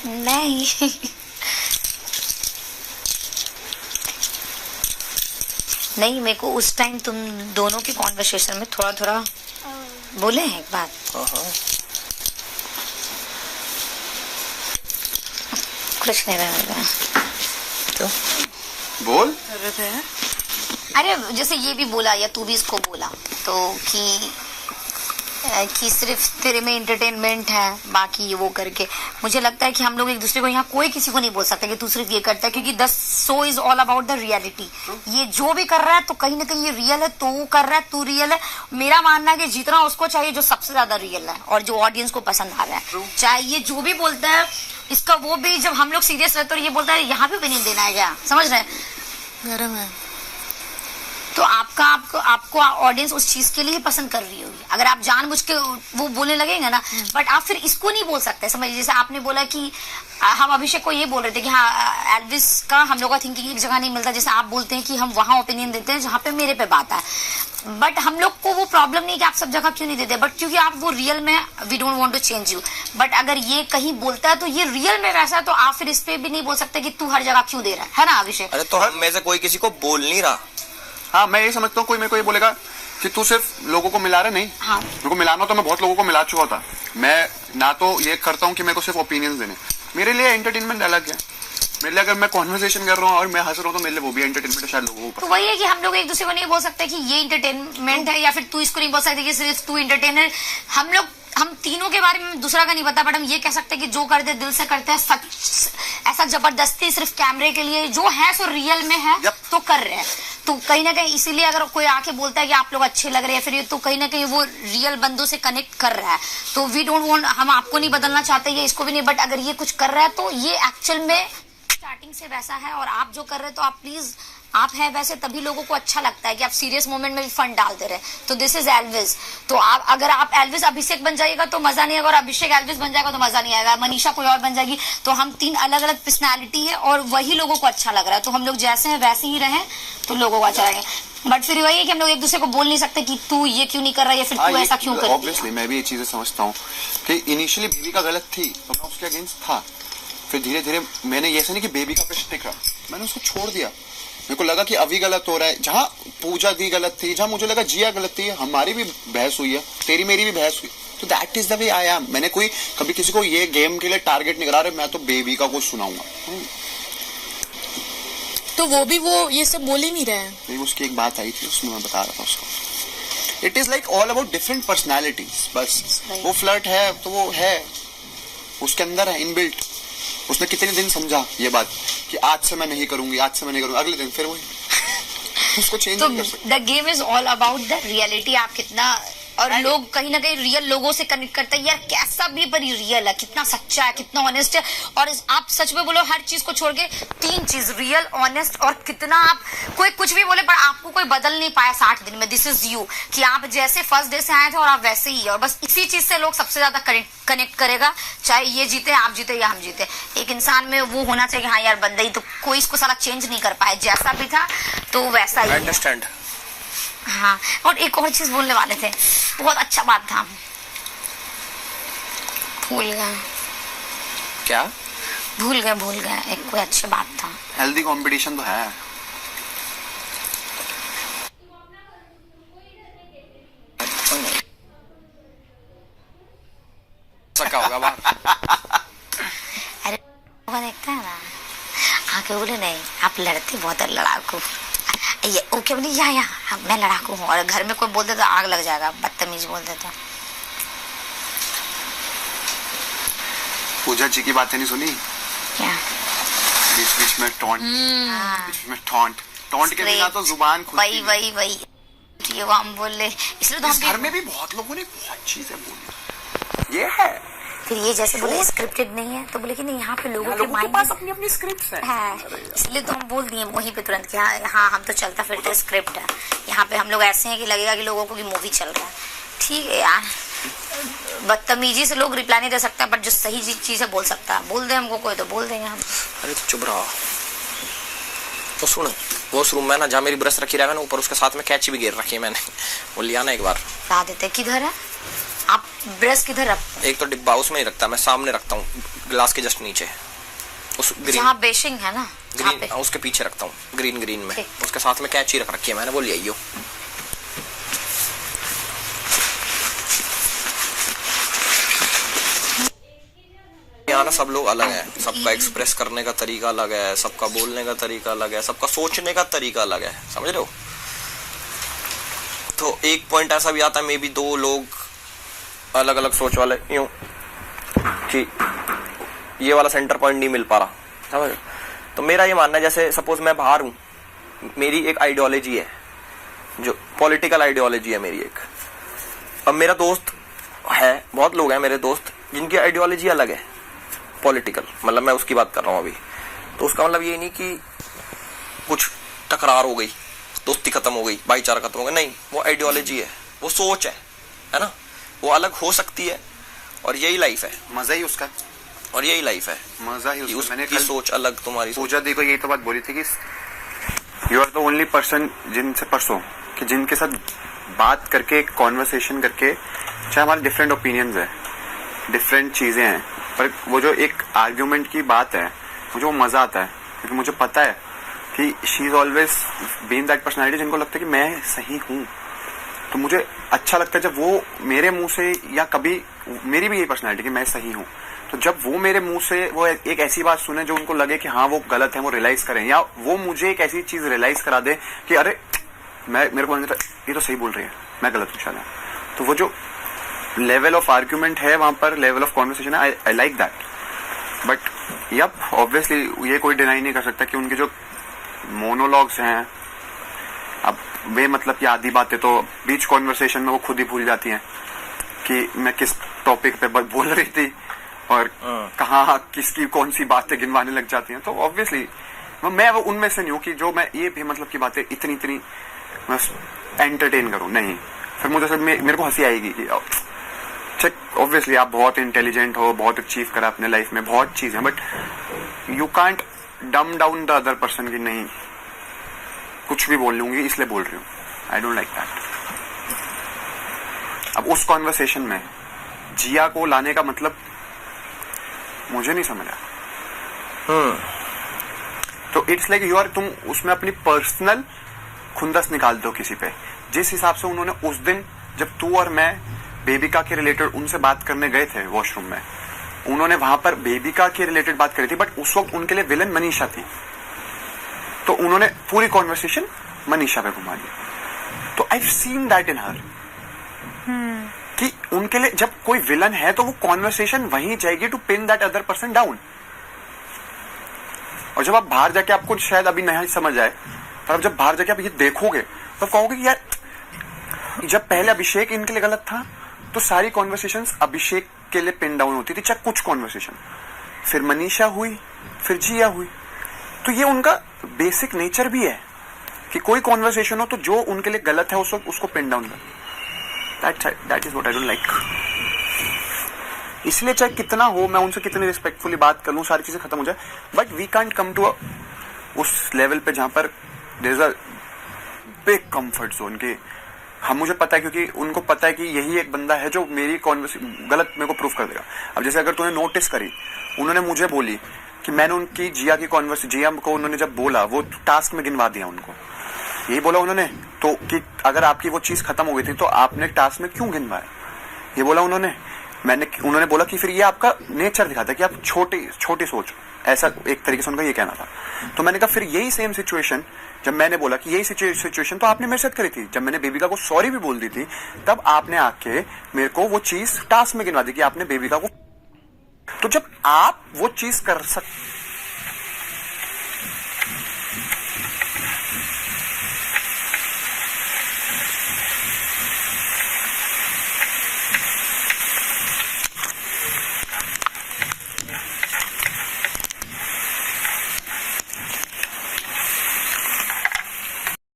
नहीं नहीं, मेरे को उस टाइम तुम दोनों की कॉन्वर्सेशन में थोड़ा थोड़ा बोले हैं एक बात। कुछ नहीं रहा। क्यों बोल? अरे जैसे ये भी बोला या तू भी इसको बोला तो कि सिर्फ तेरे में एंटरटेनमेंट है, बाकी वो करके मुझे लगता है कि हम लोग एक दूसरे को यहाँ कोई किसी को नहीं बोल सकता कि तू सिर्फ ये करता है, क्योंकि the show is all about the reality. ये जो भी कर रहा है तो कहीं ना कहीं ये रियल है, तो वो कर रहा है, तू रियल है। मेरा मानना है कि जितना उसको चाहिए जो सबसे ज्यादा रियल है और जो ऑडियंस को पसंद आ रहा है, चाहे ये जो भी बोलता है इसका वो भी, जब हम लोग सीरियस रहते हैं ये बोलता है यहाँ पे ओपिनियन देना है क्या, समझ रहे हैं? गरम है तो आपको ऑडियंस उस चीज के लिए पसंद कर रही होगी। अगर आप जानबूझ के वो बोलने लगेंगे ना, बट आप फिर इसको नहीं बोल सकते। समझिए जैसे आपने बोला कि हम अभिषेक को ये बोल रहे थे कि हाँ एल्विस का हम लोग का थिंकिंग एक जगह नहीं मिलता, जैसे आप बोलते हैं कि हम वहां ओपिनियन देते हैं जहाँ पे मेरे पे बात है, बट हम लोग को वो प्रॉब्लम नहीं कि आप सब जगह क्यों नहीं देते, बट क्योंकि आप वो रियल में we don't want to change you. But अगर ये कहीं बोलता है तो ये रियल में वैसा है, तो आप फिर इस पे भी नहीं बोल सकते कि तू हर जगह क्यों दे रहा है ना अभिषेक? अरे तो हम में से कोई किसी को बोल नहीं रहा। हाँ मैं ये समझता हूँ, कोई मेरे को ये बोलेगा कि तू सिर्फ लोगों को मिला रहा, नहीं हाँ। मेरे को मिलाना तो मैं बहुत लोगों को मिला चुका था। मैं ना तो ये करता हूँ कि मेरे को सिर्फ ओपिनियंस देने, मेरे लिए एंटरटेनमेंट अलग है। मेरे लिए अगर मैं कॉन्वर्सेशन कर रहा हूँ और मैं हंस रहा हूँ तो मेरे लिए वो भी एंटरटेनमेंट है, शायद लोगों को। तो वही है कि हम लोग एक दूसरे को नहीं बोल सकते कि ये एंटरटेनमेंट है, या फिर तू इसको नहीं बोल सकते कि सिर्फ तू एंटरटेनर। हम तीनों के बारे में दूसरा का नहीं पता, बट हम ये कह सकते हैं कि जो करते दिल से करते हैं, सच ऐसा जबरदस्ती सिर्फ कैमरे के लिए जो है सो रियल में है तो कर रहे हैं। तो कहीं ना कहीं इसीलिए अगर कोई आके बोलता है कि आप लोग अच्छे लग रहे हैं, फिर ये तो कहीं ना कहीं वो रियल बंदों से कनेक्ट कर रहा है। तो वी डोंट वांट, हम आपको नहीं बदलना चाहते, ये इसको भी नहीं, बट अगर ये कुछ कर रहा है तो ये एक्चुअल में स्टार्टिंग से वैसा है। और आप जो कर रहे हैं तो आप प्लीज, आप है वैसे तभी लोगों को अच्छा लगता है कि आप सीरियस मोमेंट में भी फन डाल दे रहे हैं। तो दिस इज एल्विस। तो आप अगर आप एल्विस अभिषेक बन जाइएगा तो मजा नहीं आएगा, और अभिषेक एल्विस बन जाएगा तो मजा नहीं आएगा, मनीषा कोई और बन जाएगी, तो हम तीन अलग अलग पर्सनैलिटी है और वही लोगों को अच्छा लग रहा है। तो हम लोग जैसे हैं वैसे ही रहें तो लोगों को अच्छा लगेगा। बट फिर वही है कि हम लोग एक दूसरे को बोल नहीं सकते कि तू ये क्यों नहीं कर रहा है, या फिर तू ऐसा क्यों कर रही है। ऑब्वियसली मैं भी ये चीजें समझता हूँ कि इनिशियली बेबी का गलत थी तो मैं उसके अगेंस्ट था, फिर धीरे धीरे मैंने ये ऐसा नहीं कि बेबी का पे स्टिक रहा, मैंने उसको छोड़ दिया। मेरे को लगा कि अभी गलत हो रहा है, जहाँ पूजा दी गलत थी, जहाँ मुझे लगा जिया गलत थी, हमारी भी बहस हुई है, तेरी मेरी भी बहस हुई, तो that is the way I am. मैंने कोई कभी किसी को ये गेम के लिए टारगेट नहीं करा रहे, मैं तो बेबी का कुछ सुनाऊंगा। तो वो भी वो ये सब बोल ही नहीं रहे हैं। नहीं, उसकी एक बात आई थी उसमें मैं बता रहा था उसको, it is like all about different personalities. बस वो फ्लर्ट है तो वो है, उसके अंदर है इनबिल्ट। उसने कितने दिन समझा ये बात कि आज से मैं नहीं करूंगी, आज से मैं नहीं करूंगी, अगले दिन फिर वही उसको चेंज तो नहीं कर सकते। The game is all about the reality. आप कितना, और लोग कहीं ना कहीं रियल लोगों से कनेक्ट करते हैं, यार कैसा भी पर रियल है, कितना सच्चा है, कितना ऑनेस्ट है। और आप सच में बोलो, हर चीज को छोड़ के तीन चीज, रियल, ऑनेस्ट और कितना आप, कोई कुछ भी बोले पर आपको कोई बदल नहीं पाया 60 दिन में। दिस इज यू, कि आप जैसे फर्स्ट डे से आए थे और आप वैसे ही है, और बस इसी चीज से लोग सबसे ज्यादा कनेक्ट करेगा, चाहे ये जीते, आप जीते या हम जीते। एक इंसान में वो होना चाहिए, हाँ यार बंदा ही, तो कोई इसको सारा चेंज नहीं कर पाए, जैसा भी था तो वैसा ही। अंडरस्टैंड। हाँ, और एक और चीज बोलने वाले थे, बहुत अच्छा बात था, भूल गए। क्या? भूल गए, एक कोई अच्छी बात था। हेल्दी कंपटीशन तो है। सका होगा बात। अरे वो देखता है ना, आके बोले नहीं आप लड़ते बहुत लड़ाकू, ये ओके बोली या मैं लड़ाकू हूँ, और घर में कोई बोल दे तो आग लग जाएगा, बदतमीज बोल दे तो। पूजा जी की बातें नहीं सुनी क्या? बीच बीच में टॉन्ट के बिना तो जुबान खुलती वही ये वो हम बोल ले, इसलिए तो इस घर हम में भी बहुत लोगों ने बहुत चीजें बोली। ये है, फिर ये जैसे बोले स्क्रिप्टेड नहीं है, तो बोले कि नहीं यहाँ पे लोगों के के माइंड पास अपनी अपनी स्क्रिप्ट्स है, इसलिए तो हम बोल दिए वहीं पे तुरंत कि हाँ हम तो चलता फिरता स्क्रिप्ट है। यहाँ पे हम लोग ऐसे हैं कि लगेगा कि लोगों को कि मूवी चल रहा है। ठीक है यार, बदतमीजी से लोग रिप्लाई नहीं दे सकता, बट जो सही चीज है बोल सकता है, बोल दे हमको कोई तो बोल देंगे हम। अरे तो चुप रहो। तो सुन, वॉशरूम में ना जहाँ मेरी ब्रश रखी रहा है, ऊपर उसके साथ में कैची भी गिर रखी है मैंने, वो लिया ना एक बार। ला देते, किधर है आप ब्रश, किधर रखते? एक तो डिब्बा उसमें ही रखता, मैं सामने रखता हूँ ग्लास के जस्ट नीचे, उस ग्रीन जहाँ बेशिंग है ना, जहाँ पे ग्रीन उसके पीछे रखता हूँ, ग्रीन में। ठीक। उसके साथ में कैंची रख रखी है मैंने, वो ले आइयो। यहाँ ना सब लोग अलग है, सबका एक्सप्रेस करने का तरीका अलग है, सबका बोलने का तरीका अलग है, सबका सोचने का तरीका अलग है, समझ रहे हो। तो एक पॉइंट ऐसा भी आता है, मे बी दो लोग अलग अलग सोच वाले यूं कि ये वाला सेंटर पॉइंट नहीं मिल पा रहा, समझ रहे हो। तो मेरा ये मानना है, जैसे सपोज मैं बाहर हूं, मेरी एक आइडियोलॉजी है, जो पॉलिटिकल आइडियोलॉजी है मेरी एक। अब मेरा दोस्त है, बहुत लोग हैं मेरे दोस्त जिनकी आइडियोलॉजी अलग है पॉलिटिकल, मतलब मैं उसकी बात कर रहा हूँ अभी। तो उसका मतलब ये नहीं कि कुछ टकरार हो गई, दोस्ती खत्म हो गई, भाईचारा खत्म हो गया, नहीं, वो आइडियोलॉजी है, वो सोच है ना, वो अलग हो सकती है, और यही लाइफ है, मजा ही उसका, और यही लाइफ है, मजा ही उसका। मैंने उसकी सोच अलग, तुम्हारी सोच। पूजा दी को यही तो बात बोली थी कि you are the only person जिनसे परसों कि जिनके साथ बात करके, कॉन्वर्सेशन करके, चाहे हमारे डिफरेंट ओपिनियंस है, डिफरेंट चीजें हैं, पर वो जो एक आर्ग्यूमेंट की बात है, मुझे वो मजा आता है, क्योंकि मुझे पता है कि she is always been that personality जिनको लगता है कि मैं सही हूँ। तो मुझे अच्छा लगता है जब वो मेरे मुंह से, या कभी मेरी भी यही पर्सनैलिटी कि मैं सही हूँ, तो जब वो मेरे मुंह से वो एक ऐसी बात सुने जो उनको लगे कि हाँ वो गलत है, वो रियलाइज करें, या वो मुझे एक ऐसी चीज रियलाइज करा दे कि अरे मेरे को ये तो सही बोल रही है, मैं गलत हूँ शायद। तो वो जो लेवल ऑफ आर्ग्यूमेंट है वहां पर, लेवल ऑफ कॉन्वर्सेशन है, I like that. But yup, obviously ये कोई डिनाई नहीं कर सकता कि उनके जो मोनोलॉग्स हैं, अब वे मतलब कि आधी बातें तो बीच कॉन्वर्सेशन में वो खुद ही भूल जाती हैं कि मैं किस टॉपिक पे बोल रही थी, और कहाँ किसकी कौन सी बातें गिनवाने लग जाती हैं। तो ऑब्वियसली मैं वो उनमें से नहीं हूँ कि जो मैं ये भी मतलब की बातें इतनी मैं एंटरटेन करूँ, नहीं। फिर मुझे सब मेरे को हंसी आएगी कि चेक, ऑब्वियसली आप बहुत इंटेलिजेंट हो, बहुत अचीव करा अपने लाइफ में, बहुत चीजें, बट यू कांट डम डाउन द अदर पर्सन की, नहीं कुछ भी बोल लूंगी इसलिए बोल रही हूँ, आई डोंट लाइक दैट। अब उस कॉन्वर्सेशन में जिया को लाने का मतलब मुझे नहीं समझ आया। तो इट्स लाइक यू आर, तुम उसमें अपनी पर्सनल खुंदस निकालते हो किसी पे। जिस हिसाब से उन्होंने उस दिन, जब तू और मैं बेबिका के रिलेटेड उनसे बात करने गए थे वॉशरूम में, उन्होंने वहां पर बेबिका के रिलेटेड बात करी थी, बट उस वक्त उनके लिए विलन मनीषा थी, तो उन्होंने पूरी कॉन्वर्सेशन मनीषा पे घुमा दी। तो I have seen that in her, कि उनके लिए जब कोई विलन है तो वो कॉन्वर्सेशन वहीं जाएगी to pin that other person down. और जब आप बाहर जाके, आपको शायद अभी नहीं समझ आए, पर जब बाहर जाके आप ये देखोगे तो कहोगे कि यार, जब पहले अभिषेक इनके लिए गलत था तो सारी कॉन्वर्सेशंस अभिषेक के लिए पिन डाउन होती थी, चाहे कुछ कॉन्वर्सेशन, फिर मनीषा हुई, फिर जिया हुई। तो ये उनका बेसिक नेचर भी है कि कोई कॉन्वर्सेशन हो तो जो उनके लिए गलत है उस वक्त उसको पिन डाउन कर। That is what I don't like. इसलिए चाहे कितना हो, मैं उनसे कितनी रिस्पेक्टफुली बात कर लूं, सारी चीजें खत्म हो जाए, but we can't come to उस लेवल पे जहां पर there is a big comfort zone के हम, मुझे पता है, क्योंकि उनको पता है कि यही एक बंदा है जो मेरी कॉन्वर्सेशन गलत मेरे को प्रूफ कर देगा। अब जैसे अगर तूने नोटिस करी, उन्होंने मुझे बोली कि मैंने उनकी जिया की कॉन्वर्सेशन, जिया को उन्होंने जब बोला, वो टास्क में गिनवा दिया उनको, यही बोला उन्होंने, तो कि अगर आपकी वो चीज खत्म हो गई थी तो आपने टास्क में क्यों गिनवाया, ये बोला उन्होंने। उन्होंने बोला कि फिर ये आपका नेचर दिखाता है कि आप छोटी सोच, ऐसा एक तरीके से उनका ये कहना था। तो मैंने कहा फिर यही सेम सिचुएशन, जब मैंने बोला कि यही सिचुएशन तो आपने मेरे साथ करी थी, जब मैंने बेबिका को सॉरी भी बोल दी थी, तब आपने आके मेरे को वो चीज टास्क में गिनवा दी कि आपने बेबिका को। तो जब आप वो चीज कर